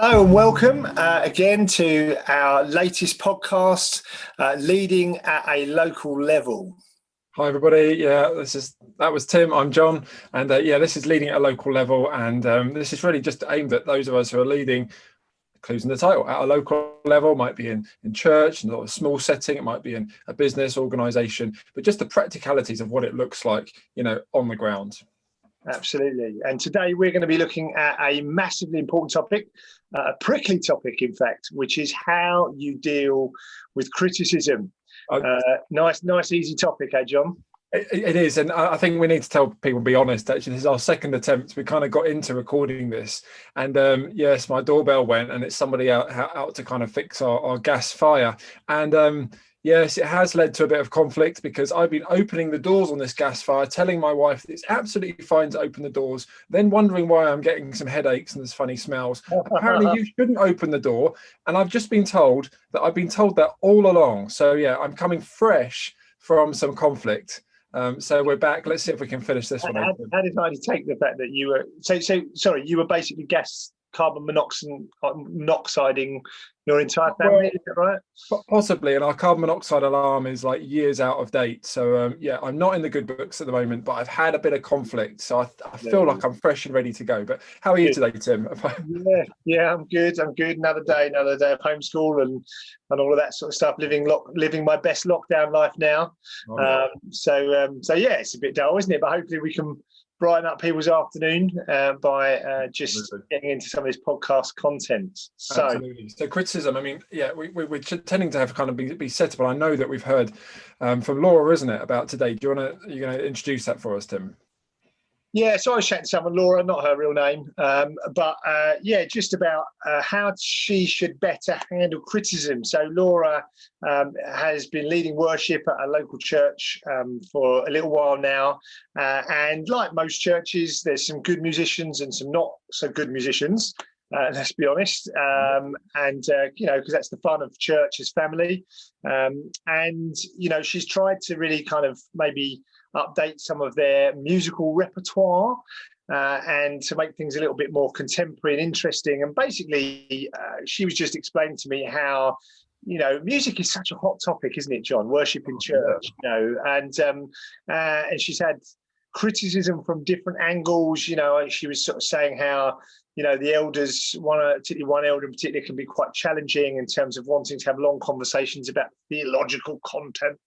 Hello and welcome again to our latest podcast, Leading at a Local Level. Hi everybody. That was Tim. I'm John, and this is Leading at a Local Level, and this is really just aimed at those of us who are leading, including the title, at a local level. Might be in church, not a small setting. It might be in a business organisation, but just the practicalities of what it looks like, on the ground. Absolutely. And today we're going to be looking at a massively important topic, a prickly topic, in fact, which is how you deal with criticism. Nice, easy topic, John? It is, and I think we need to tell people, be honest, actually, this is our second attempt. We kind of got into recording this, and yes, my doorbell went, and it's somebody out to kind of fix our gas fire. And yes, it has led to a bit of conflict because I've been opening the doors on this gas fire, telling my wife that it's absolutely fine to open the doors, then wondering why I'm getting some headaches and there's funny smells. Apparently you shouldn't open the door, and I've just been told that all along. So yeah, I'm coming fresh from some conflict. So we're back. Let's see if we can finish this one. How did I take the fact that you were sorry, you were basically carbon monoxiding your entire family, is that right? Possibly, and our carbon monoxide alarm is like years out of date. So I'm not in the good books at the moment, but I've had a bit of conflict, so I feel like I'm fresh and ready to go. But how are you today, Tim? Yeah, I'm good. Another day of homeschool and all of that sort of stuff. Living my best lockdown life now. So it's a bit dull, isn't it? But hopefully we can brighten up people's afternoon by just getting into some of this podcast content. So criticism, I mean, we're tending to have kind of be settled. I know that we've heard from Laura, isn't it, about today? You're going to introduce that for us, Tim? Yeah, so I was chatting to someone, Laura, not her real name, but just about how she should better handle criticism. So Laura has been leading worship at a local church for a little while now, and like most churches, there's some good musicians and some not so good musicians. Let's be honest, because that's the fun of church as family, and she's tried to really kind of maybe update some of their musical repertoire and to make things a little bit more contemporary and interesting. And basically, she was just explaining to me how music is such a hot topic, isn't it, John? Worship in church, and she's had criticism from different angles. She was sort of saying how the elders, one elder in particular, can be quite challenging in terms of wanting to have long conversations about theological content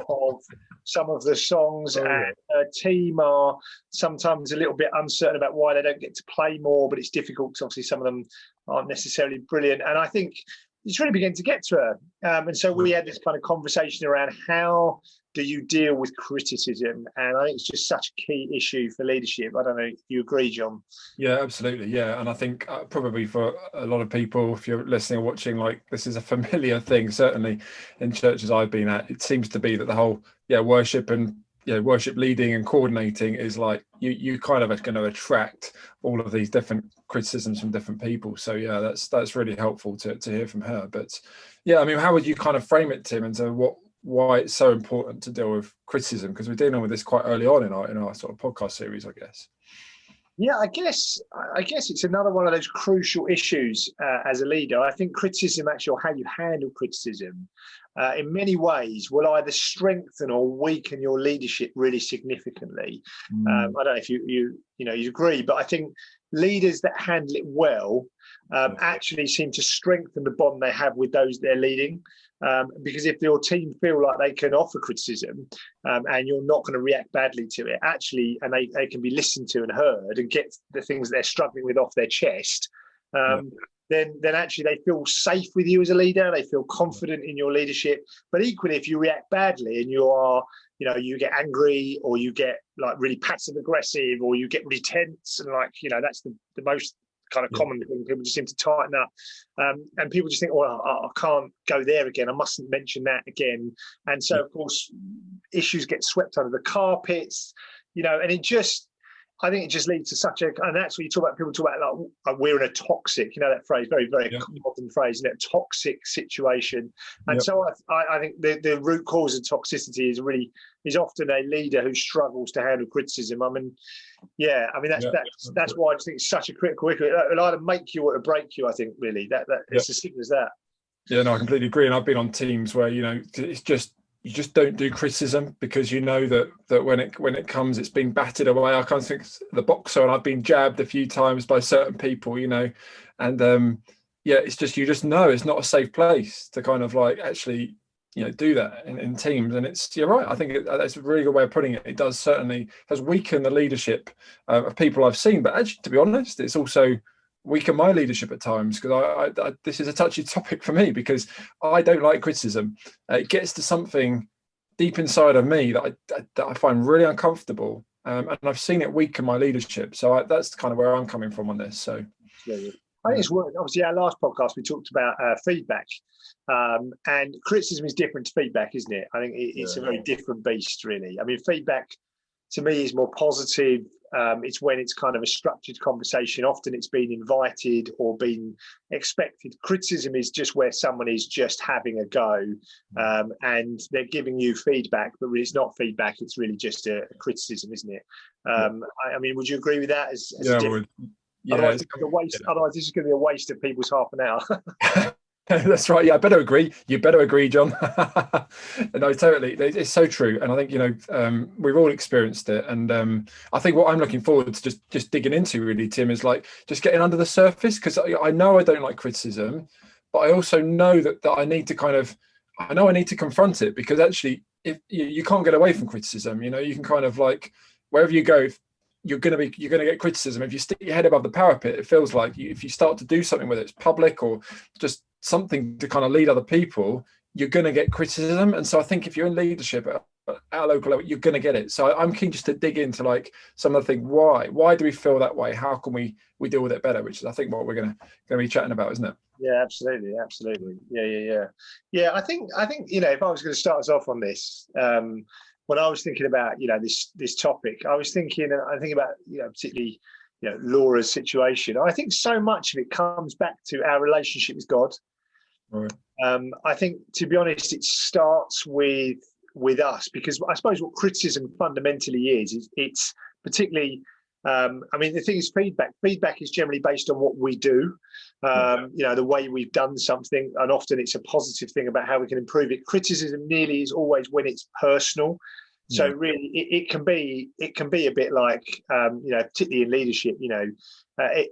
of some of the songs, and her team are sometimes a little bit uncertain about why they don't get to play more, but it's difficult because obviously some of them aren't necessarily brilliant. And I think it's really beginning to get to her. And so we had this kind of conversation around how do you deal with criticism? And I think it's just such a key issue for leadership. I don't know if you agree, John. Yeah, absolutely. Yeah. And I think probably for a lot of people, if you're listening or watching, like this is a familiar thing, certainly in churches I've been at, it seems to be that the whole, worship and worship leading and coordinating is like you kind of are going to attract all of these different criticisms from different people. So yeah, that's really helpful to hear from her. But yeah, I mean, how would you kind of frame it, Tim, into why it's so important to deal with criticism? Because we're dealing with this quite early on in our sort of podcast series, I guess. Yeah, I guess it's another one of those crucial issues as a leader. I think criticism, actually, or how you handle criticism, in many ways will either strengthen or weaken your leadership really significantly. I don't know if you agree, but I think leaders that handle it well actually seem to strengthen the bond they have with those they're leading. Because if your team feel like they can offer criticism and you're not going to react badly to it, actually, and they can be listened to and heard and get the things they're struggling with off their chest, then actually they feel safe with you as a leader. They feel confident in your leadership. But equally, if you react badly and you get angry, or you get like really passive aggressive, or you get really tense, and that's the most kind of common thing. People just seem to tighten up, and people just think, well, I can't go there again, I mustn't mention that again. And so of course issues get swept under the carpets, and I think it just leads to such a, and that's what you talk about. People talk about like we're in a toxic, you know, that phrase, very, very modern phrase, isn't it? Toxic situation. And so I think the root cause of toxicity is often a leader who struggles to handle criticism. I mean, that's why I just think it's such a critical issue. It'll either make you or it'll break you. I think really that it's as simple as that. Yeah, no, I completely agree. And I've been on teams where, you know, it's just, you just don't do criticism because you know that when it comes, it's being batted away. I can't think the boxer, and I've been jabbed a few times by certain people, you know, and it's just, you just know it's not a safe place to kind of like actually, you know, do that in teams. And you're right. I think that's a really good way of putting it. It does certainly has weakened the leadership of people I've seen, but actually, to be honest, it's also weaken my leadership at times, because I this is a touchy topic for me because I don't like criticism. It gets to something deep inside of me that I find really uncomfortable, and I've seen it weaken my leadership. So that's kind of where I'm coming from on this. So I think it's worth. Obviously, our last podcast we talked about feedback, and criticism is different to feedback, isn't it? I think it's a very different beast, really. I mean, feedback to me is more positive. It's when it's kind of a structured conversation. Often it's been invited or been expected. Criticism is just where someone is just having a go, and they're giving you feedback, but really it's not feedback. It's really just a criticism, isn't it? I mean, would you agree with that? I would. Yeah, otherwise, this is going to be a waste of people's half an hour. That's right. Yeah, I better agree. You better agree, John. No, totally. It's so true. And I think, you know, we've all experienced it. And I think what I'm looking forward to just digging into really, Tim, is like just getting under the surface, because I know I don't like criticism, but I also know that I need to I need to confront it, because actually if you can't get away from criticism, you know, you can kind of like, wherever you go, you're going to get criticism. If you stick your head above the parapet, it feels like if you start to do something, whether it's public or just something to kind of lead other people, you're going to get criticism. And so I think if you're in leadership at our local level, you're going to get it. So I'm keen just to dig into like some of the things. Why do we feel that way? How can we deal with it better? Which is, I think, what we're going to be chatting about, isn't it? Yeah, absolutely. Yeah. I think you know, if I was going to start us off on this, when I was thinking about, you know, this topic, I think about, you know, particularly, you know, Laura's situation. I think so much of it comes back to our relationship with God. Right. I think, to be honest, it starts with us, because I suppose what criticism fundamentally is it's particularly, I mean, the thing is feedback. Feedback is generally based on what we do, you know, the way we've done something, and often it's a positive thing about how we can improve it. Criticism nearly is always when it's personal. So really, it can be a bit like, you know, particularly in leadership, you know,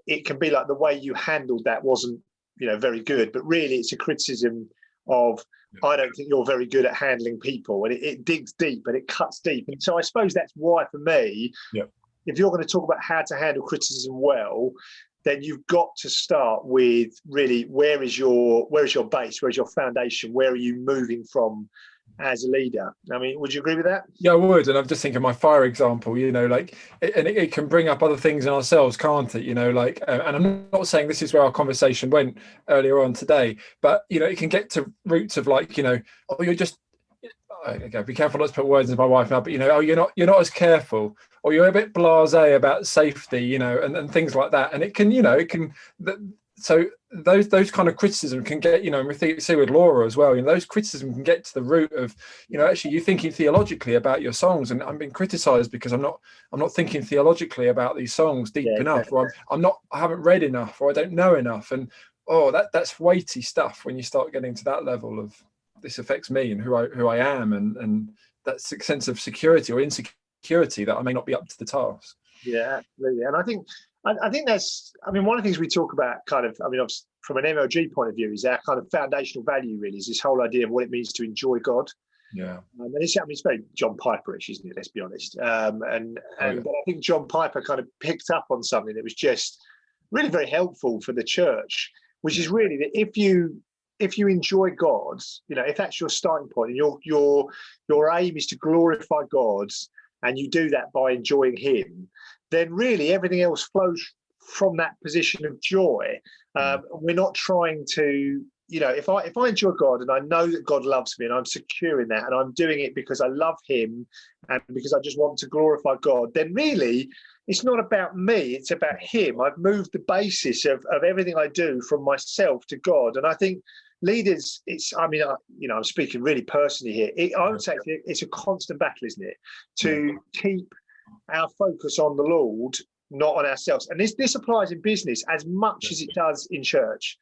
it can be like the way you handled that wasn't, you know, very good, but really it's a criticism of, I don't think you're very good at handling people, and it digs deep and it cuts deep. And so I suppose that's why, for me, if you're going to talk about how to handle criticism well, then you've got to start with really, where is your base, where's your foundation, where are you moving from as a leader? I mean, would you agree with that? Yeah, I would. And I'm just thinking my fire example, you know, like, it can bring up other things in ourselves, can't it? You know, like, and I'm not saying this is where our conversation went earlier on today, but, you know, it can get to roots of like, you know, oh, you're just, okay, be careful not to put words in my wife now, but, you know, oh, you're not as careful, or you're a bit blasé about safety, you know, and things like that. And it can, you know, so those kind of criticism can get, you know, and we see with Laura as well, you know, those criticism can get to the root of, you know, actually you thinking theologically about your songs, and I'm being criticized because I'm not thinking theologically about these songs deep enough, or I haven't read enough, or I don't know enough. And that's weighty stuff when you start getting to that level of, this affects me and who I am, and that sense of security or insecurity that I may not be up to the task. Yeah, absolutely. And I think that's, I mean, one of the things we talk about kind of, I mean, from an MLG point of view, is our kind of foundational value really is this whole idea of what it means to enjoy God. Yeah. And it's very John Piper-ish, isn't it? Let's be honest. But I think John Piper kind of picked up on something that was just really very helpful for the church, which is really that if you enjoy God, you know, if that's your starting point, and your aim is to glorify God, and you do that by enjoying Him, then really everything else flows from that position of joy. We're not trying to if I enjoy God and I know that God loves me and I'm secure in that and I'm doing it because I love him and because I just want to glorify God, then really it's not about me, it's about him. I've moved the basis of everything I do from myself to God. And I think leaders, I'm speaking really personally here. I would say it's a constant battle, isn't it? To keep our focus on the Lord, not on ourselves. And this applies in business as much as it does in church.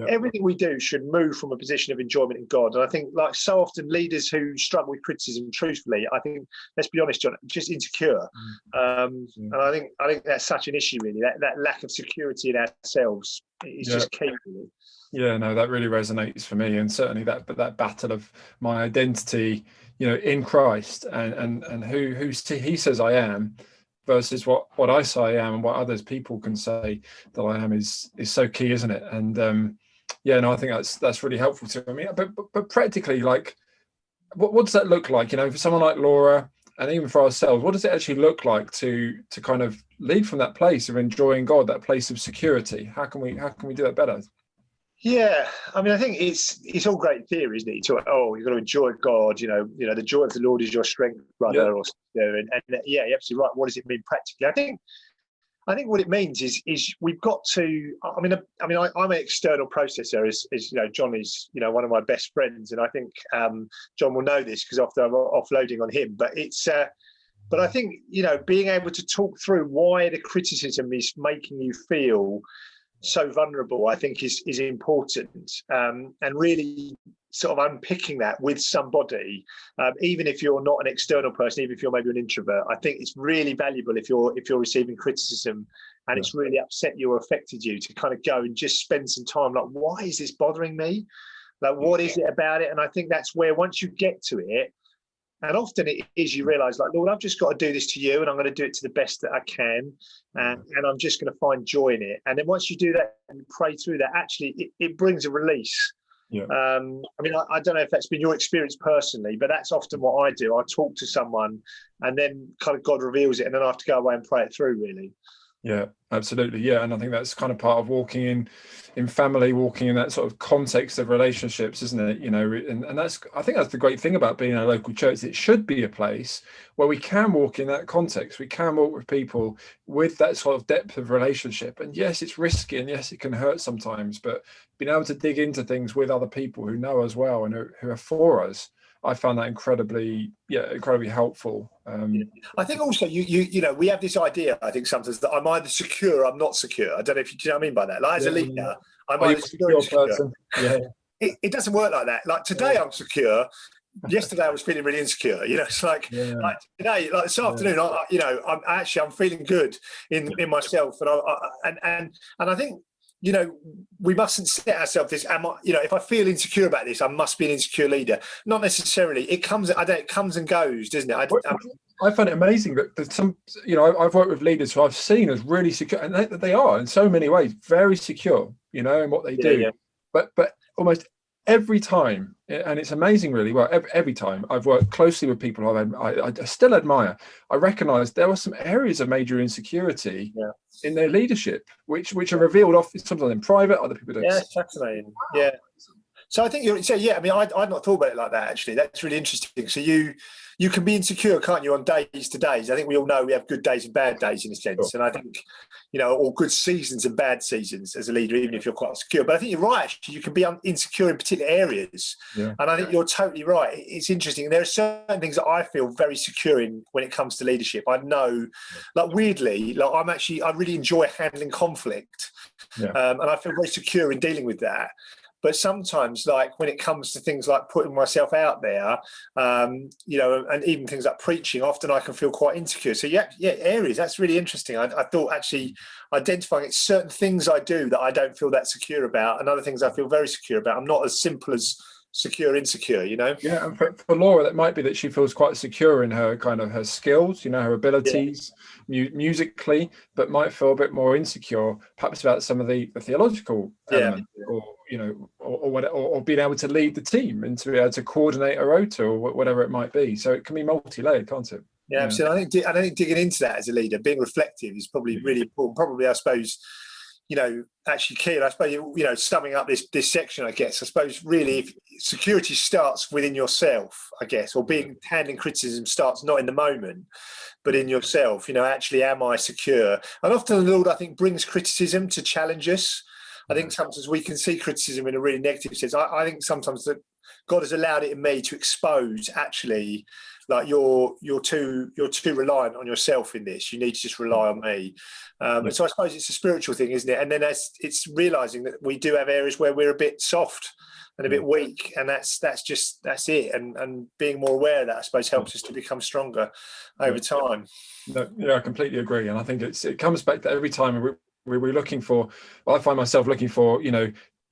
Everything we do should move from a position of enjoyment in God. And I think, like so often, leaders who struggle with criticism, truthfully, I think, let's be honest, John, just insecure. And I think that's such an issue, really. That lack of security in ourselves is just key, really. Yeah, no, that really resonates for me, and certainly that battle of my identity, in Christ, and who he says I am, versus what I say I am and what others people can say that I am is so key, isn't it? And I think that's really helpful to me. But practically, like, what does that look like? For someone like Laura, and even for ourselves, what does it actually look like to kind of lead from that place of enjoying God, that place of security? How can we do that better? Yeah, I mean, I think it's all great theory, isn't it? You've got to enjoy God. The joy of the Lord is your strength, brother. And you're absolutely right. What does it mean practically? I think what it means is we've got to. I'm an external processor, as John is, one of my best friends, and I think John will know this because often I'm offloading on him. But but I think being able to talk through why the criticism is making you feel so vulnerable, I think is important, and really sort of unpicking that with somebody, even if you're not an external person, even if you're maybe an introvert. I think it's really valuable if you're receiving criticism and it's really upset you or affected you, to kind of go and just spend some time like, why is this bothering me? Like, what is it about it? And I think that's where, once you get to it, and often it is, you realise, like, Lord, I've just got to do this to you, and I'm going to do it to the best that I can, and I'm just going to find joy in it. And then once you do that and you pray through that, actually, it brings a release. Yeah. I don't know if that's been your experience personally, but that's often what I do. I talk to someone, and then kind of God reveals it, and then I have to go away and pray it through, really. Yeah, absolutely. Yeah. And I think that's kind of part of walking in family, walking in that sort of context of relationships, isn't it? And I think that's the great thing about being a local church. It should be a place where we can walk in that context. We can walk with people with that sort of depth of relationship. And yes, it's risky, and yes, it can hurt sometimes, but being able to dig into things with other people who know us well and who are for us, I found that incredibly helpful. I think also we have this idea, I think sometimes, that I'm either secure or I'm not secure. I don't know if you know what I mean by that. Like, as a leader, I'm either secure or insecure. Yeah. It doesn't work like that. Like, today I'm secure. Yesterday I was feeling really insecure. It's like today, like this afternoon, I'm feeling good in myself, and I think, we mustn't set ourselves this. If I feel insecure about this, I must be an insecure leader. Not necessarily. It comes and goes, doesn't it? I find it amazing that some, I've worked with leaders who I've seen as really secure, and they are in so many ways very secure, in what they do. Yeah. But almost every time, and it's amazing, really. Well, every time I've worked closely with people I still admire, I recognise there were some areas of major insecurity in their leadership, which are revealed often, sometimes in private. Other people don't. Yeah, it's fascinating. Yeah. So I think I'd not thought about it like that, actually. That's really interesting. So you can be insecure, can't you, on days to days? I think we all know we have good days and bad days, in a sense. Sure. And I think, or good seasons and bad seasons as a leader, even if you're quite secure. But I think you're right, actually. You can be insecure in particular areas. Yeah. And I think you're totally right. It's interesting. There are certain things that I feel very secure in when it comes to leadership. I know, like, weirdly, like, I really enjoy handling conflict. Yeah. And I feel very secure in dealing with that. But sometimes, like, when it comes to things like putting myself out there, and even things like preaching, often I can feel quite insecure. So areas, that's really interesting. I thought, actually, identifying it's certain things I do that I don't feel that secure about, and other things I feel very secure about. I'm not as simple as secure, insecure, Yeah, and for Laura, that might be that she feels quite secure in her kind of her skills, her abilities musically, but might feel a bit more insecure, perhaps about some of the theological element, or being able to lead the team and to be able to coordinate a rota or whatever it might be. So it can be multi-layered, can't it? Yeah, absolutely. I think digging into that as a leader, being reflective, is probably really important. Probably, I suppose, actually, Keir, I suppose, summing up this section, I guess, I suppose really if security starts within yourself, I guess, or handling criticism starts not in the moment, but in yourself. Actually, am I secure? And often the Lord, I think, brings criticism to challenge us. I think sometimes we can see criticism in a really negative sense. I think sometimes that God has allowed it in me to expose, actually, like you're too reliant on yourself in this. You need to just rely on me. And so I suppose it's a spiritual thing, isn't it? And then it's realizing that we do have areas where we're a bit soft and a bit weak, and that's it. And being more aware of that, I suppose, helps us to become stronger over time. No, yeah, I completely agree. And I think it comes back to every time we're looking for, well, I find myself looking for,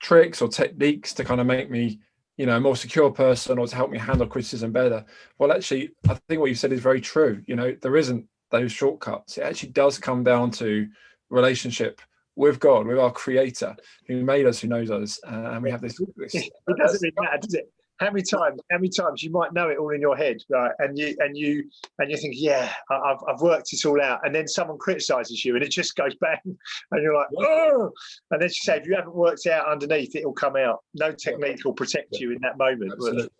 tricks or techniques to kind of make me, a more secure person, or to help me handle criticism better. Well, actually, I think what you said is very true. There isn't those shortcuts. It actually does come down to relationship with God, with our Creator, who made us, who knows us, and we have this. It doesn't really matter, does it? How many times you might know it all in your head, right? And you think, yeah, I've worked this all out, and then someone criticizes you, and it just goes bang, and you're like, oh, and then you say, if you haven't worked out underneath, it will come out. No technique will protect you in that moment.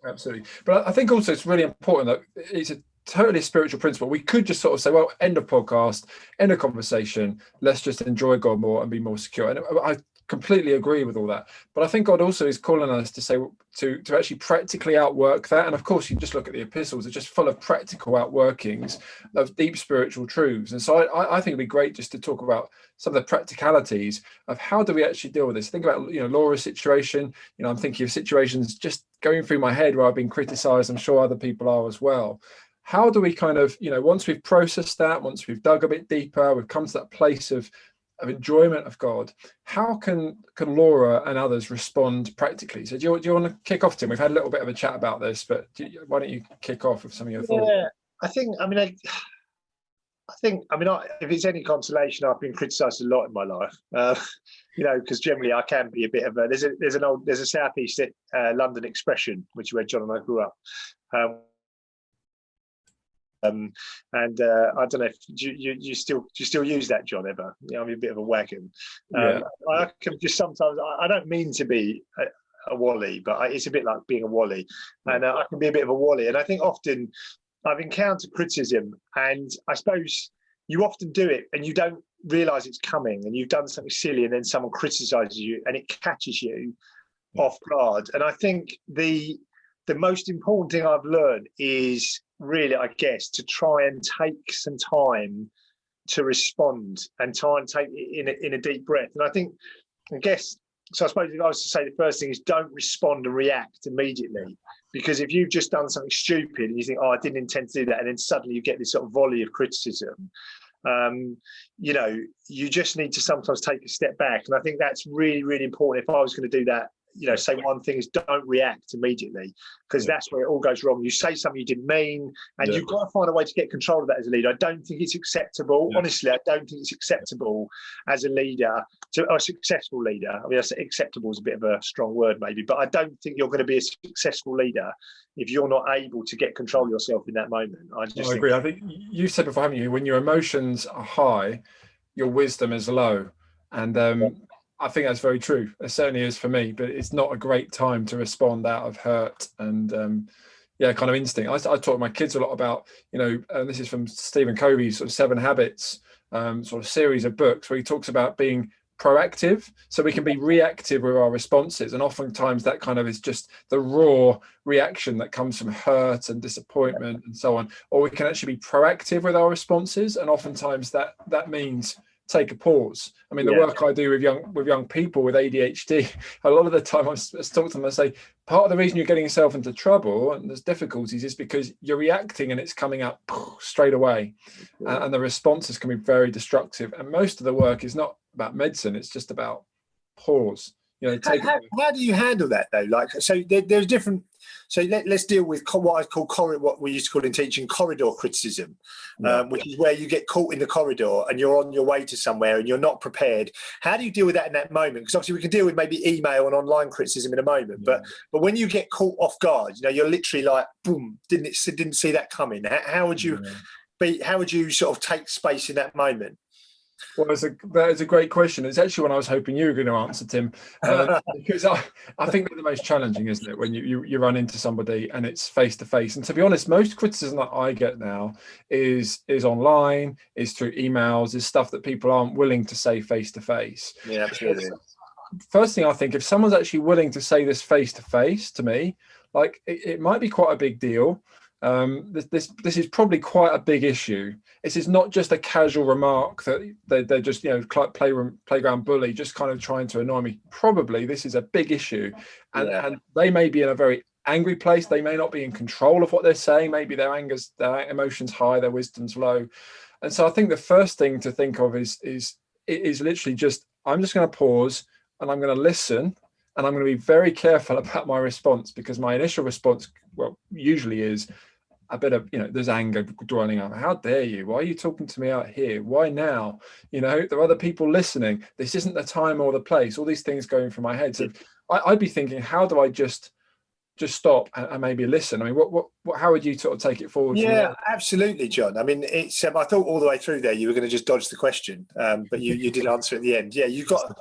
Absolutely. But I think also it's really important that it's a totally spiritual principle. We could just sort of say, well, end of podcast, end of conversation, let's just enjoy God more and be more secure. And I completely agree with all that, but I think God also is calling us to say to actually practically outwork that. And of course, you just look at the epistles; they're just full of practical outworkings of deep spiritual truths. And so I think it'd be great just to talk about some of the practicalities of how do we actually deal with this. Think about Laura's situation. I'm thinking of situations just going through my head where I've been criticized. I'm sure other people are as well. How do we kind of once we've processed that, once we've dug a bit deeper, we've come to that place of enjoyment of God, how can Laura and others respond practically? So do you want to kick off, Tim? We've had a little bit of a chat about this, but why don't you kick off with some of your thoughts? Yeah, I think if it's any consolation, I've been criticised a lot in my life, because generally I can be a bit of a, there's a southeast London expression, which is where John and I grew up. I don't know if you still use that, John, ever? I'm a bit of a wagon. I can just sometimes, I don't mean to be a wally, but it's a bit like being a wally, and I can be a bit of a wally. And I think often I've encountered criticism, and I suppose you often do it and you don't realise it's coming, and you've done something silly, and then someone criticises you, and it catches you off guard. And I think the most important thing I've learned is really, I guess, to try and take some time to respond and try and take it in a deep breath. And I guess, so I suppose if I was to say, the first thing is don't respond and react immediately, because if you've just done something stupid and you think, oh, I didn't intend to do that, and then suddenly you get this sort of volley of criticism, you just need to sometimes take a step back. And I think that's really, really important. If I was going to do that, say one thing is don't react immediately, because that's where it all goes wrong. You say something you didn't mean, and you've got to find a way to get control of that as a leader. I don't think it's acceptable. Honestly, I don't think it's acceptable as a leader, a successful leader. I mean, acceptable is a bit of a strong word maybe, but I don't think you're going to be a successful leader if you're not able to get control of yourself in that moment. I agree. I think you said before, haven't you, when your emotions are high, your wisdom is low. And I think that's very true. It certainly is for me, but it's not a great time to respond out of hurt and kind of instinct. I talk to my kids a lot about, and this is from Stephen Covey's sort of 7 Habits sort of series of books, where he talks about being proactive, so we can be reactive with our responses, and oftentimes that kind of is just the raw reaction that comes from hurt and disappointment and so on. Or we can actually be proactive with our responses, and oftentimes that means take a pause. I mean, the work I do with young people with ADHD, a lot of the time I talk to them, I say, part of the reason you're getting yourself into trouble and there's difficulties is because you're reacting and it's coming up straight away, and the responses can be very destructive. And most of the work is not about medicine, it's just about pause. How do you handle that though? Like, so there's different. So let's deal with what we used to call in teaching corridor criticism, which is where you get caught in the corridor and you're on your way to somewhere and you're not prepared. How do you deal with that in that moment? Because obviously we can deal with maybe email and online criticism in a moment, but when you get caught off guard, you're literally like, boom, didn't see that coming. How would you be? How would you sort of take space in that moment? Well, that is a great question. It's actually one I was hoping you were going to answer, Tim, because I think they're the most challenging, isn't it, when you run into somebody and it's face to face. And to be honest, most criticism that I get now is online, is through emails, is stuff that people aren't willing to say face to face. Yeah, absolutely. First thing I think, if someone's actually willing to say this face to face to me, like it might be quite a big deal. This is probably quite a big issue. This is not just a casual remark that they're just, playground bully, just kind of trying to annoy me. Probably this is a big issue, and they may be in a very angry place. They may not be in control of what they're saying. Maybe their emotions high, their wisdom's low, and so I think the first thing to think of is literally just, I'm just going to pause and I'm going to listen. And I'm going to be very careful about my response, because my initial response, well, usually is a bit of, there's anger dwelling up. How dare you? Why are you talking to me out here? Why now? There are other people listening. This isn't the time or the place. All these things going through my head. So I'd be thinking, how do I just stop and maybe listen? I mean, how would you sort of take it forward? Yeah, absolutely, John. I mean, it's. I thought all the way through there you were going to just dodge the question, but you did answer at the end. Yeah, you got.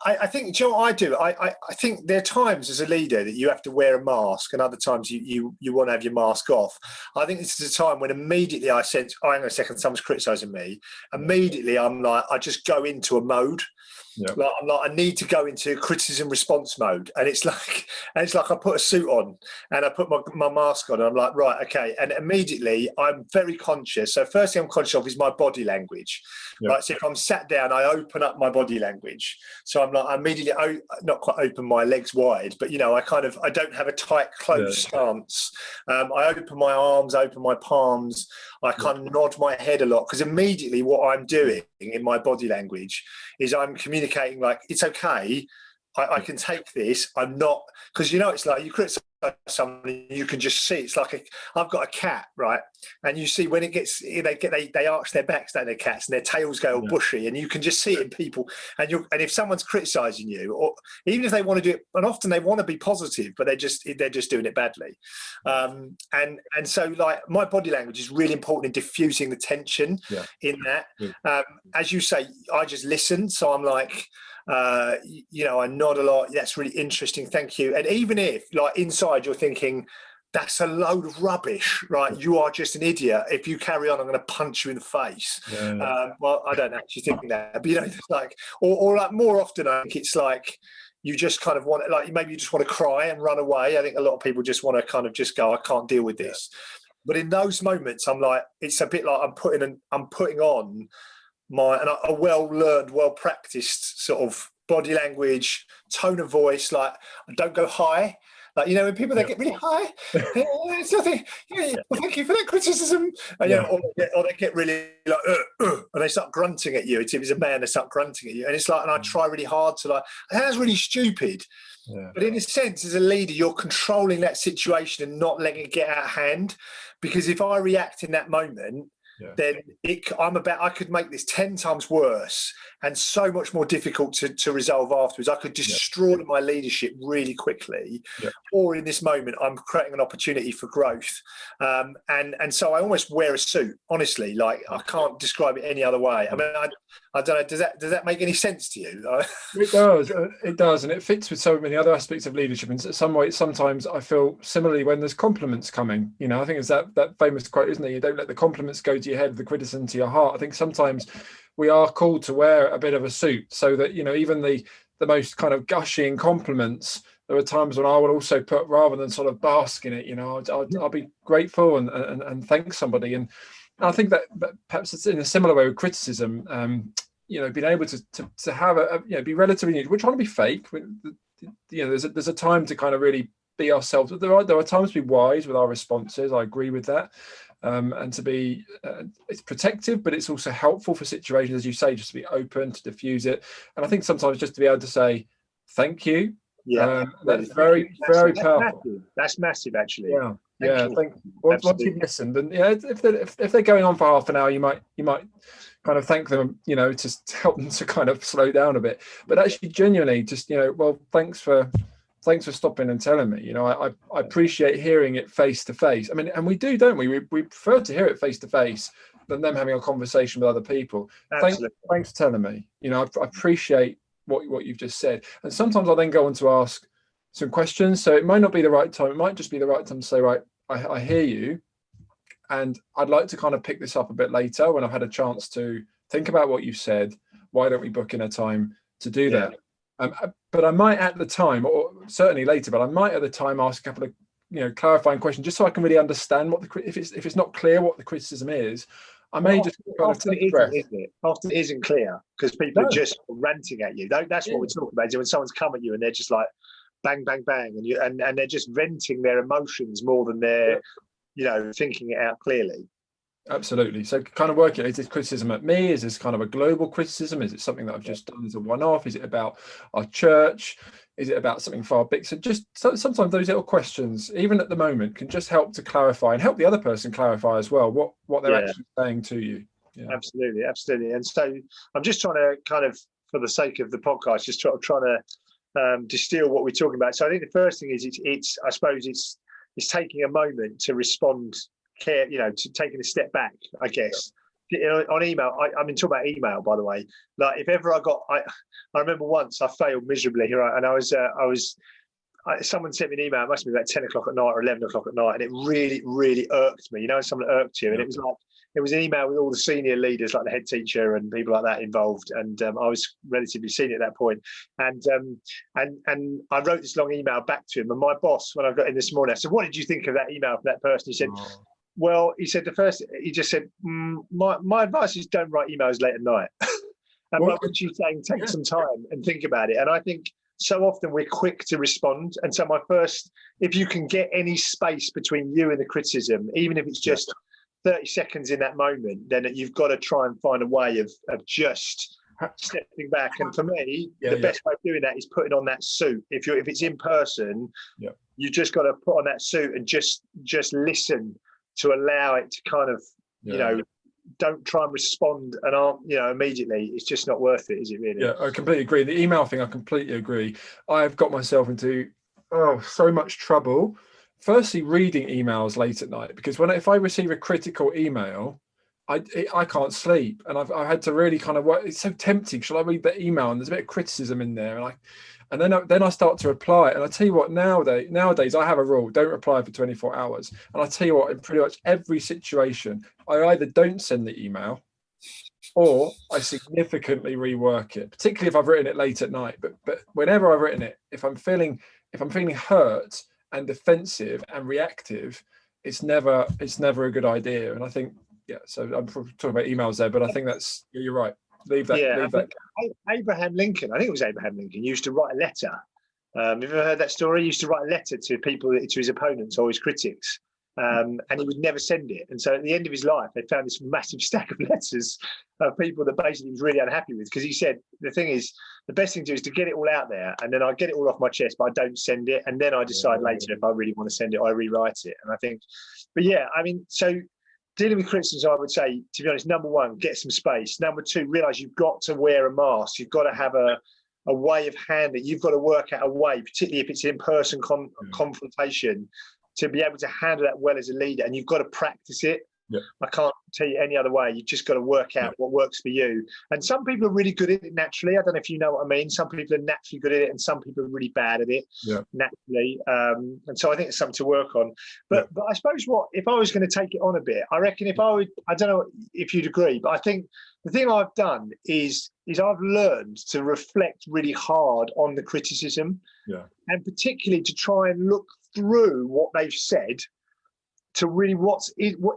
I think, Joe, I do. I think there are times as a leader that you have to wear a mask, and other times you want to have your mask off. I think this is a time when immediately I sense, oh, hang on a second, someone's criticising me. Immediately, I'm like, I just go into a mode. Yeah. Like, I'm like, I need to go into criticism response mode, and it's like I put a suit on and I put my mask on, and I'm like, right, okay, and immediately I'm very conscious. So first thing I'm conscious of is my body language. Yep. Right, so if I'm sat down, I open up my body language. So I'm like, I immediately not quite open my legs wide, but I don't have a tight close stance. I open my arms, open my palms. I kind of nod my head a lot, because immediately what I'm doing in my body language is I'm communicating like, it's okay, I can take this. I'm not, because it's like you criticize someone, you can just see. It's like I've got a cat, right? And you see when it gets, they arch their backs, don't they, cats, and their tails go all bushy, and you can just see it in people. And if someone's criticizing you, or even if they want to do it, and often they want to be positive, but they're just doing it badly. And so like my body language is really important in diffusing the tension in that. As you say, I just listen. So I'm like, I nod a lot. That's really interesting. Thank you. And even if like inside you're thinking, that's a load of rubbish, right? You are just an idiot. If you carry on, I'm going to punch you in the face. Well, I don't actually think that, but it's like, or like more often, I think it's like, you just kind of want, like, maybe you just want to cry and run away. I think a lot of people just want to kind of just go, I can't deal with this. But in those moments, I'm like, it's a bit like I'm putting on a well-learned, well-practiced sort of body language, tone of voice. Like, I don't go high. Like, when people, they get really high, it's nothing. Well, thank you for that criticism. And, or they get really like, and they start grunting at you. If it's a man, they start grunting at you. And it's like, and I try really hard to, like, that's really stupid. Yeah. But in a sense, as a leader, you're controlling that situation and not letting it get out of hand. Because if I react in that moment, then I could make this 10 times worse and so much more difficult to resolve afterwards. I could destroy my leadership really quickly, or in this moment, I'm creating an opportunity for growth. And so I almost wear a suit, honestly. Like, I can't describe it any other way. I mean, I don't know. Does that make any sense to you? It does. It does, and it fits with so many other aspects of leadership. In some way, sometimes I feel similarly when there's compliments coming. I think it's that famous quote, isn't it? You don't let the compliments go to your head, the criticism to your heart. I think sometimes we are called to wear a bit of a suit, so that even the most kind of gushing compliments, there are times when I will also put, rather than sort of bask in it, I'll be grateful and thank somebody. And I think that perhaps it's in a similar way with criticism. Being able to have be relatively neutral. We're trying to be fake. There's a time to kind of really be ourselves. But there are times to be wise with our responses. I agree with that. And to be, it's protective, but it's also helpful for situations, as you say, just to be open, to diffuse it. And I think sometimes just to be able to say thank you. That's very, very powerful. That's massive, actually. Once you've listened, and if they're going on for half an hour, you might kind of thank them, to help them to kind of slow down a bit. But actually, genuinely, just well, thanks for stopping and telling me. I appreciate hearing it face to face. I mean, and we do, don't we? We prefer to hear it face to face, than them having a conversation with other people. Absolutely. Thanks for telling me. You know, I appreciate what you've just said. And sometimes I then go on to ask some questions. So it might not be the right time. It might just be the right time to say, right, I hear you. And I'd like to kind of pick this up a bit later when I've had a chance to think about what you've said. Why don't we book in a time to do that? But I might at the time, or certainly later, but I might at the time ask a couple of, you know, clarifying questions just so I can really understand what if it's not clear what the criticism is. I may just kind of take a breath. Often it isn't clear because people are just ranting at you. That's what we're talking about. When someone's come at you and they're just like bang, bang, bang, and they're just venting their emotions more than they're, you know, thinking it out clearly. Absolutely. So kind of working, is this criticism at me? Is this kind of a global criticism? Is it something that I've just done as a one-off? Is it about our church? Is it about something far big? So sometimes those little questions, even at the moment, can just help to clarify and help the other person clarify as well what they're actually saying to you. Yeah. Absolutely. And so I'm just trying to kind of, for the sake of the podcast, just trying to distill what we're talking about. So I think the first thing is it's taking a moment to respond, to taking a step back, I guess. On email, I mean, talk about email, by the way. Like, if ever I remember once I failed miserably, right? And someone sent me an email. It must be about 10 o'clock at night or 11 o'clock at night, and it really, really irked me. You know, someone irked you, and it was an email with all the senior leaders, like the head teacher and people like that involved. And I was relatively senior at that point. And I wrote this long email back to him. And my boss, when I got in this morning, I said, "What did you think of that email from that person?" He said, "Well," he said, he just said, my advice is don't write emails late at night." And what was you saying? Take some time and think about it. And I think so often we're quick to respond. And so if you can get any space between you and the criticism, even if it's just 30 seconds in that moment, then you've got to try and find a way of just stepping back. And for me, the best way of doing that is putting on that suit. If it's in person, you just got to put on that suit and just listen, to allow it to kind of, don't try and respond and immediately. It's just not worth it, is it really? Yeah, I completely agree. The email thing, I completely agree. I've got myself into so much trouble. Firstly, reading emails late at night, because if I receive a critical email, I can't sleep, and I've had to really kind of work. It's so tempting. Shall I read the email? And there's a bit of criticism in there, and then I start to reply. And I tell you what, nowadays I have a rule: don't reply for 24 hours. And I tell you what, in pretty much every situation, I either don't send the email, or I significantly rework it. Particularly if I've written it late at night. But whenever I've written it, if I'm feeling hurt and defensive and reactive, it's never a good idea. And I think, so I'm talking about emails there, but I think you're right. Leave that. Abraham Lincoln, I think it was Abraham Lincoln, used to write a letter. Have you ever heard that story? He used to write a letter to people, to his opponents or his critics, and he would never send it. And so at the end of his life, they found this massive stack of letters of people that basically he was really unhappy with, because he said, the thing is, the best thing to do is to get it all out there, and then I get it all off my chest, but I don't send it. And then I decide later if I really want to send it, I rewrite it. And I think, so dealing with criticism, I would say, to be honest, number one, get some space. Number two, realize you've got to wear a mask. You've got to have a way of handling. You've got to work out a way, particularly if it's in-person confrontation, to be able to handle that well as a leader. And you've got to practice it. Yeah. I can't tell you any other way. You've just got to work out what works for you. And some people are really good at it naturally. I don't know if you know what I mean. Some people are naturally good at it, and some people are really bad at it naturally. And so I think it's something to work on. But I suppose if I was going to take it on a bit, I reckon I don't know if you'd agree, but I think the thing I've done is I've learned to reflect really hard on the criticism, and particularly to try and look through what they've said to really what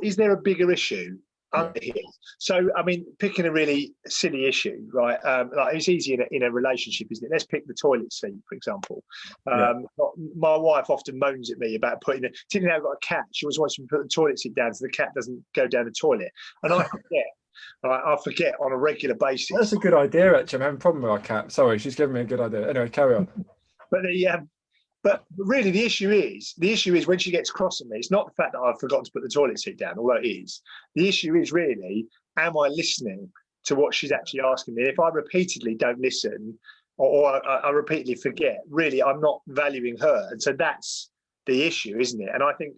is there a bigger issue under here? So, I mean, picking a really silly issue, right? Like, it's easy in a relationship, isn't it? Let's pick the toilet seat, for example. My wife often moans at me about particularly now I've got a cat. She always wants me to put the toilet seat down so the cat doesn't go down the toilet. And I forget. I forget on a regular basis. That's a good idea, actually. I'm having a problem with our cat. Sorry, she's giving me a good idea. Anyway, carry on. But really, the issue is when she gets cross at me, it's not the fact that I've forgotten to put the toilet seat down, although it is. The issue is really, am I listening to what she's actually asking me? If I repeatedly don't listen, or I repeatedly forget, really, I'm not valuing her. And so that's the issue, isn't it? And I think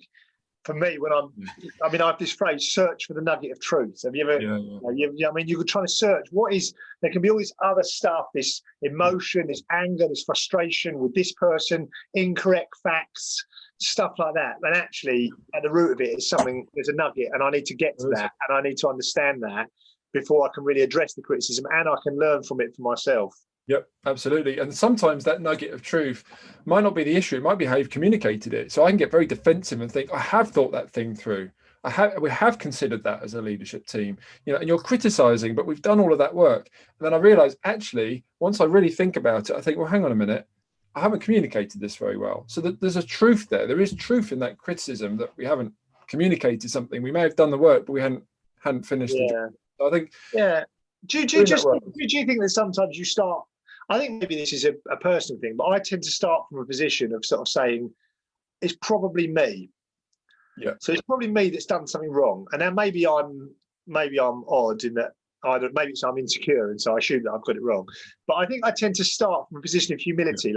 for me, when I mean, I have this phrase, search for the nugget of truth. Have you ever, I mean, you could try to search there can be all this other stuff, this emotion, this anger, this frustration with this person, incorrect facts, stuff like that. And actually, at the root of it is there's a nugget, and I need to get to that, and I need to understand that before I can really address the criticism, and I can learn from it for myself. Yep, absolutely. And sometimes that nugget of truth might not be the issue. It might be how you've communicated it. So I can get very defensive and think, I have thought that thing through. We have considered that as a leadership team, and you're criticizing, but we've done all of that work. And then I realize, actually, once I really think about it, I think, well, hang on a minute, I haven't communicated this very well. So there's a truth there. There is truth in that criticism, that we haven't communicated something. We may have done the work, but we hadn't finished the job. So I think, do you think that sometimes you start? I think maybe this is a personal thing, but I tend to start from a position of sort of saying, it's probably me. Yeah. So it's probably me that's done something wrong. And then maybe I'm odd in that maybe I'm insecure, and so I assume that I've got it wrong. But I think I tend to start from a position of humility,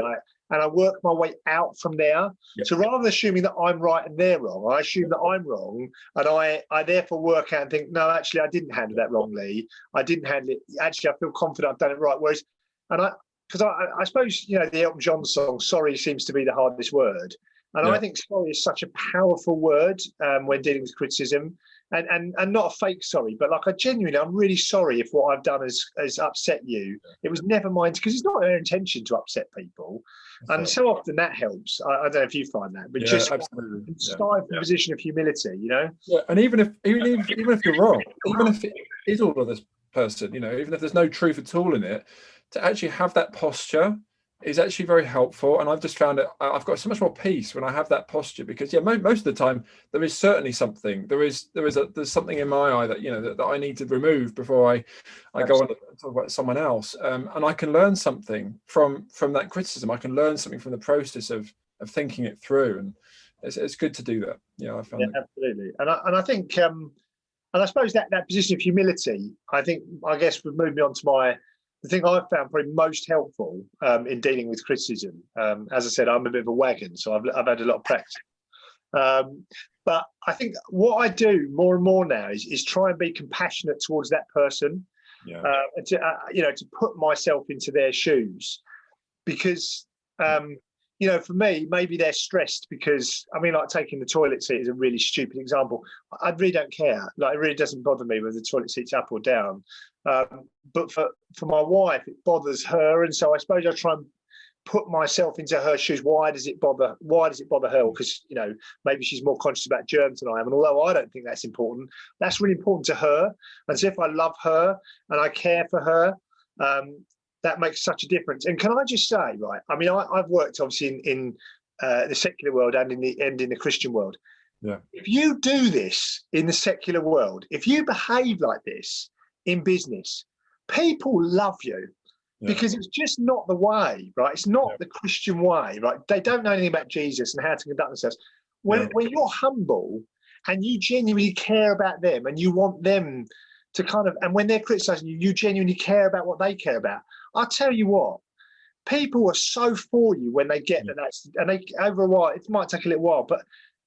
and I work my way out from there. Yeah. So rather than assuming that I'm right and they're wrong, I assume that I'm wrong, and I therefore work out and think, no, actually, I didn't handle that wrongly. I didn't handle it. Actually, I feel confident I've done it right. Whereas, because I suppose, the Elton John song, sorry seems to be the hardest word. And I think sorry is such a powerful word when dealing with criticism, and not a fake sorry, but I'm really sorry if what I've done has upset you. It was never mine, because it's not their intention to upset people. And so often that helps. I don't know if you find that, but just absolutely. start from a position of humility, Yeah, and even if you're wrong, even if it is all of this person, even if there's no truth at all in it, to actually have that posture is actually very helpful. And I've just found that I've got so much more peace when I have that posture, because most of the time there is certainly something, there's something in my eye that that I need to remove before I go on to talk about someone else, and I can learn something from that criticism. I can learn something from the process of thinking it through, and it's good to do that. I found absolutely. And I think and I suppose that position of humility, I guess would move me on to the thing I've found probably most helpful in dealing with criticism. As I said, I'm a bit of a wagon, so I've had a lot of practice. But I think what I do more and more now is try and be compassionate towards that person, and to put myself into their shoes, because for me, maybe they're stressed because, like taking the toilet seat is a really stupid example. I really don't care. It really doesn't bother me whether the toilet seat's up or down. But for my wife, it bothers her. And so I suppose I try and put myself into her shoes. Why does it bother her? Because, maybe she's more conscious about germs than I am. And although I don't think that's important, that's really important to her. And so if I love her and I care for her, that makes such a difference. And can I just say, right? I've worked obviously in the secular world and in the Christian world. Yeah. If you do this in the secular world, if you behave like this in business, people love you, because it's just not the way, right? It's not the Christian way, right? They don't know anything about Jesus and how to conduct themselves. When you're humble and you genuinely care about them, and you want them to and when they're criticizing you, you genuinely care about what they care about. I'll tell you what, people are so for you when they get and they over a while, it might take a little while,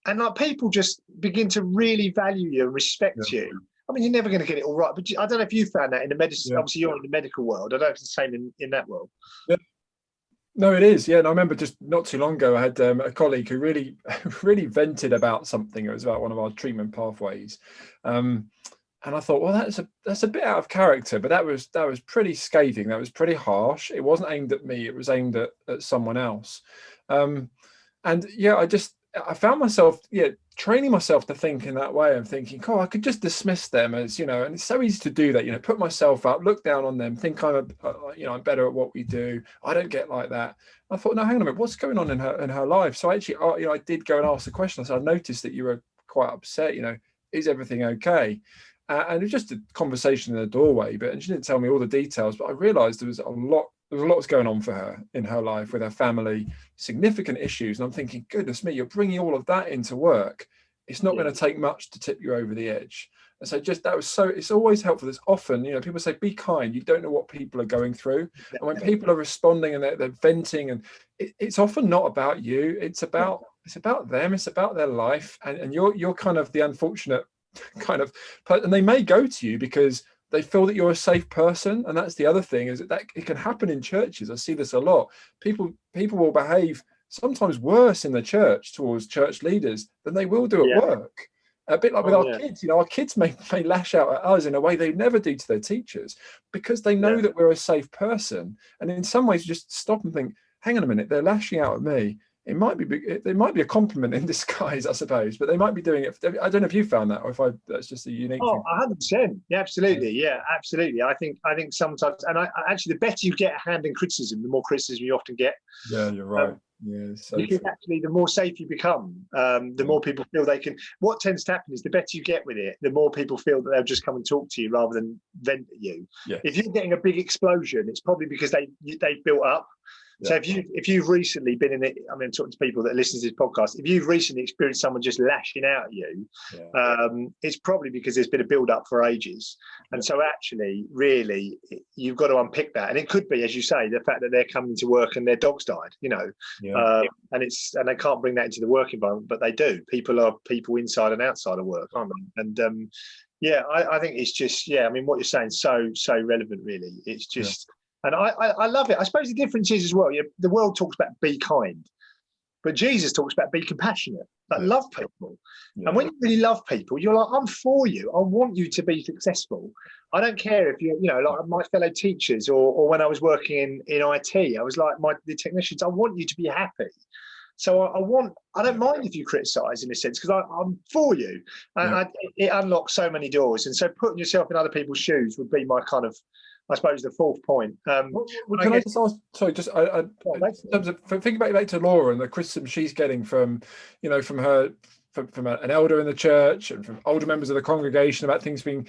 and people just begin to really value you and respect you. You're never going to get it all right, but I don't know if you found that in the medicine. Obviously, you're in the medical world. I don't know if it's the same in that world. Yeah. No, it is. Yeah, and I remember just not too long ago, I had a colleague who really, really vented about something. It was about one of our treatment pathways, and I thought, well, that's a bit out of character, but that was pretty scathing. That was pretty harsh. It wasn't aimed at me. It was aimed at someone else. And I found myself, training myself to think in that way. I'm thinking, I could just dismiss them as, and it's so easy to do that, put myself up, look down on them, think I'm better at what we do. I don't get like that. I thought, no, hang on a minute, what's going on in her life? So actually, I did go and ask the question. I said, I noticed that you were quite upset, is everything okay? And it was just a conversation in the doorway, and she didn't tell me all the details, but I realized there was a lot going on for her in her life with her family, significant issues. And I'm thinking, goodness me, you're bringing all of that into work. It's not going to take much to tip you over the edge. And so it's always helpful. There's often, people say, be kind. You don't know what people are going through. And when people are responding and they're venting, and it's often not about you. It's about it's about them, it's about their life, and you're kind of the unfortunate kind of person, and they may go to you because they feel that you're a safe person. And that's the other thing, is that it can happen in churches. I see this a lot. People will behave sometimes worse in the church towards church leaders than they will do at work. A bit like with our kids, our kids may lash out at us in a way they never do to their teachers, because they know that we're a safe person. And in some ways, just stop and think, hang on a minute, they're lashing out at me. It might be a compliment in disguise, I suppose, but they might be doing it. I don't know if you found that, or if that's just a unique thing. 100%. Yeah, absolutely. Yeah, absolutely. I think sometimes, and I actually, the better you get at handling criticism, the more criticism you often get. Yeah, you're right. So because actually, the more safe you become, the more people feel they can. What tends to happen is the better you get with it, the more people feel that they'll just come and talk to you rather than vent at you. Yeah. If you're getting a big explosion, it's probably because they built up. So if you've recently been in it, I mean, I'm talking to people that listen to this podcast. If you've recently experienced someone just lashing out at you, it's probably because there's been a build up for ages. And so actually, really, you've got to unpick that. And it could be, as you say, the fact that they're coming to work and their dog's died, and they can't bring that into the work environment, but they do. People are people inside and outside of work, aren't they? And I think it's just, I mean, what you're saying is so relevant, really. It's just. And I love it. I suppose the difference is as well, the world talks about be kind, but Jesus talks about be compassionate, like love people. And when you really love people, you're like, I'm for you. I want you to be successful. I don't care if you're, like my fellow teachers or when I was working in IT, I was like the technicians, I want you to be happy. So I don't mind if you criticise in a sense, because I'm for you. And it unlocks so many doors. And so putting yourself in other people's shoes would be my kind of, I suppose, the fourth point. Can I just ask? Sorry, just in terms of thinking back to Laura and the criticism she's getting from her, from an elder in the church and from older members of the congregation about things being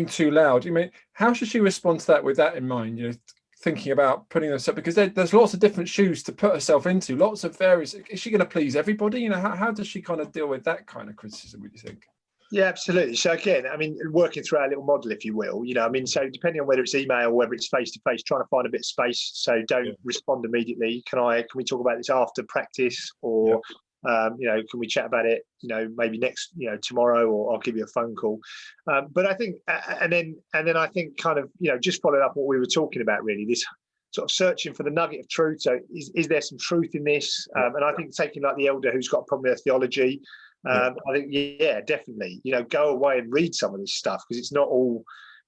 too loud. You mean, how should she respond to that with that in mind? Thinking about putting herself, because there's lots of different shoes to put herself into, lots of various. Is she going to please everybody? How does she kind of deal with that kind of criticism, would you think? Yeah, absolutely. So again, I mean, working through our little model, if you will, so depending on whether it's email or whether it's face-to-face, trying to find a bit of space. So don't respond immediately. Can we talk about this after practice, or, can we chat about it, maybe next, tomorrow, or I'll give you a phone call. But I think, and then I think kind of, just following up what we were talking about, really, this sort of searching for the nugget of truth. So is there some truth in this? And I think taking like the elder who's got a problem with theology, I think, definitely, go away and read some of this stuff, because it's not all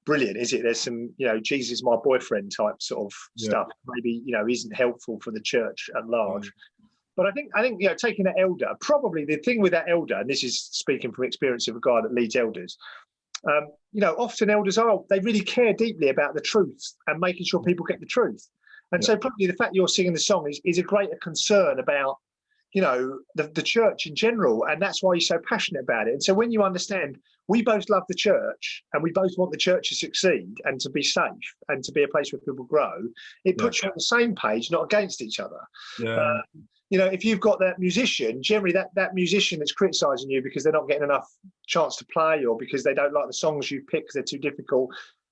brilliant, is it? There's some, Jesus, my boyfriend type sort of stuff, maybe, isn't helpful for the church at large. But I think, taking that elder, probably the thing with that elder, and this is speaking from experience of a guy that leads elders, often elders they really care deeply about the truth and making sure people get the truth. And so probably the fact you're singing the song is a greater concern about, the church in general, and that's why you're so passionate about it. And so when you understand, we both love the church and we both want the church to succeed and to be safe and to be a place where people grow, it puts you on the same page, not against each other. If you've got that musician, generally that musician that's criticizing you because they're not getting enough chance to play, or because they don't like the songs you pick because they're too difficult,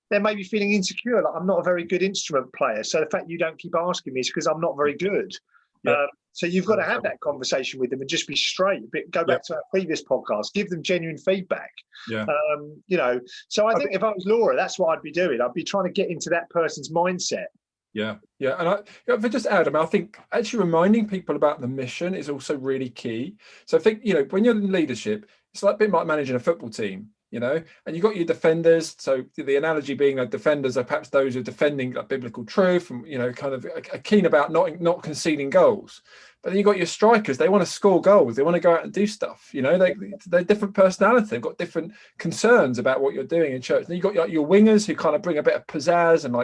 they may be feeling insecure, like, I'm not a very good instrument player, so the fact you don't keep asking me is because I'm not very good. So you've got to have that conversation with them and just be straight. Go back to our previous podcast, give them genuine feedback. So I think if I was Laura, that's what I'd be doing. I'd be trying to get into that person's mindset. And if I just add, I think actually reminding people about the mission is also really key. So I think, when you're in leadership, it's like a bit like managing a football team. And you've got your defenders. So the analogy being that defenders are perhaps those who are defending biblical truth and, kind of are keen about not conceding goals. But then you've got your strikers. They want to score goals. They want to go out and do stuff. They're different personality. They've got different concerns about what you're doing in church. Then you've got your wingers who kind of bring a bit of pizzazz and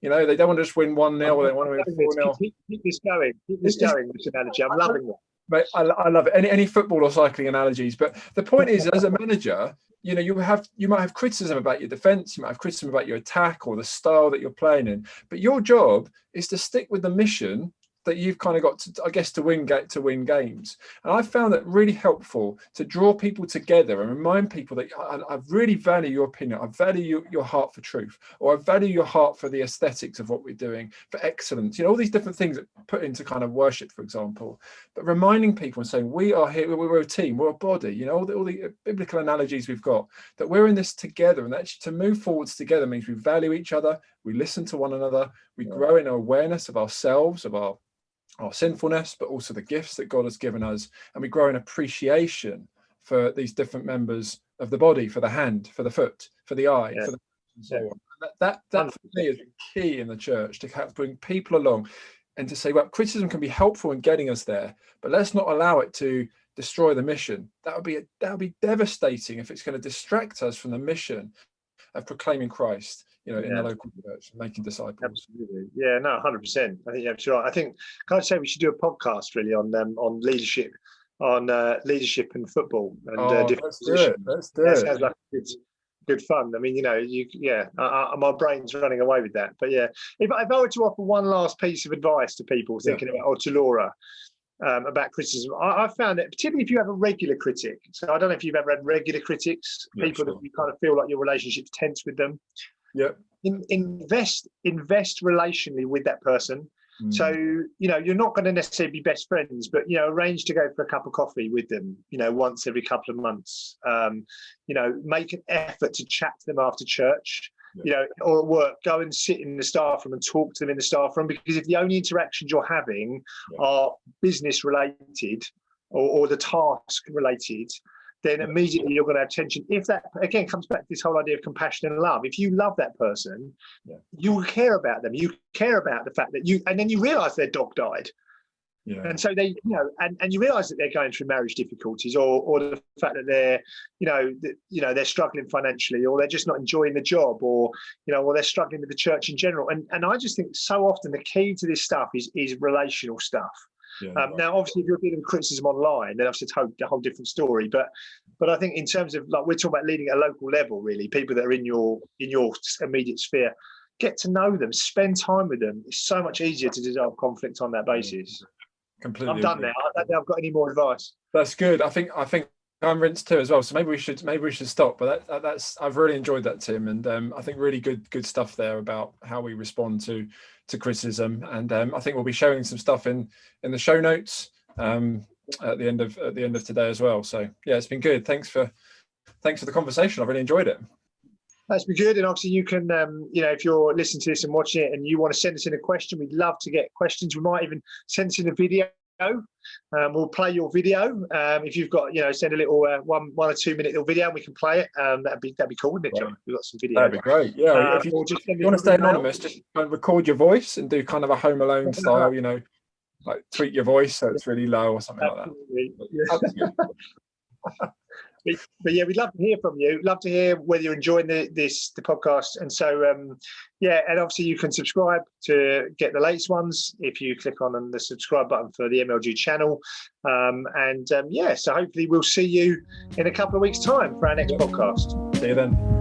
they don't want to just win 1-0. They want to win 4-0. Keep this going. This analogy. I'm loving it. Mate, I love it. Any football or cycling analogies. But the point is, as a manager, you might have criticism about your defense, you might have criticism about your attack or the style that you're playing in, but your job is to stick with the mission that you've kind of got to, I guess, to win games. And I found that really helpful to draw people together and remind people that I really value your opinion. I value your heart for truth, or I value your heart for the aesthetics of what we're doing, for excellence, all these different things that put into kind of worship, for example. But reminding people and saying, we are here, we're a team, we're a body, all the biblical analogies we've got, that we're in this together, and actually to move forwards together means we value each other, we listen to one another, we grow in awareness of ourselves, of our sinfulness, but also the gifts that God has given us, and we grow in appreciation for these different members of the body, for the hand, for the foot, for the eye, for the and so on. That for me is key in the church, to bring people along and to say, well, criticism can be helpful in getting us there, but let's not allow it to destroy the mission. That would be devastating if it's going to distract us from the mission of proclaiming Christ, in the local church, making disciples. Absolutely. Yeah, no, 100%. I think you're absolutely right. I think, can I say we should do a podcast really on leadership, leadership and football and different positions. Let's do it. Sounds like good fun. I mean, my brain's running away with that. But yeah, if I were to offer one last piece of advice to people thinking about, or to Laura, about criticism, I found that particularly if you have a regular critic. So I don't know if you've ever had regular critics, people that you kind of feel like your relationship's tense with them. Yeah. Invest relationally with that person. So you're not going to necessarily be best friends, but arrange to go for a cup of coffee with them once every couple of months. Make an effort to chat to them after church, or at work. Go and sit in the staff room and talk to them in the staff room, because if the only interactions you're having are business related or the task related, then immediately you're going to have tension. If that, again, comes back to this whole idea of compassion and love. If you love that person, you will care about them. You care about the fact that and then you realise their dog died. Yeah. And so they, and you realise that they're going through marriage difficulties, or the fact that they're, they're struggling financially, or they're just not enjoying the job, or they're struggling with the church in general. And I just think so often the key to this stuff is relational stuff. Now, obviously, if you're dealing with criticism online, then obviously it's a whole different story. But I think in terms of, like, we're talking about leading at a local level, really, people that are in your immediate sphere, get to know them, spend time with them. It's so much easier to dissolve conflict on that basis. Completely. I'm done now. I don't think I've got any more advice. That's good. I think I'm rinsed too as well. So maybe we should stop. But that's I've really enjoyed that, Tim, and I think really good stuff there about how we respond to criticism. And I think we'll be showing some stuff in the show notes at the end of today as well. So yeah, it's been good. Thanks for the conversation. I've really enjoyed it. That's been good. And obviously you can, if you're listening to this and watching it and you want to send us in a question, we'd love to get questions. We might even send us in a video. We'll play your video. If you've got, send a little 1 or 2 minute little video and we can play it. That'd be cool, wouldn't it, John? We've got some video. That'd be great. Yeah. If you want to stay anonymous, just record your voice and do kind of a Home Alone style, like tweak your voice so it's really low or something like that. But yeah, we'd love to hear from you. Love to hear whether you're enjoying the podcast. And so, and obviously you can subscribe to get the latest ones if you click on the subscribe button for the MLG channel. So hopefully we'll see you in a couple of weeks' time for our next podcast. See you then.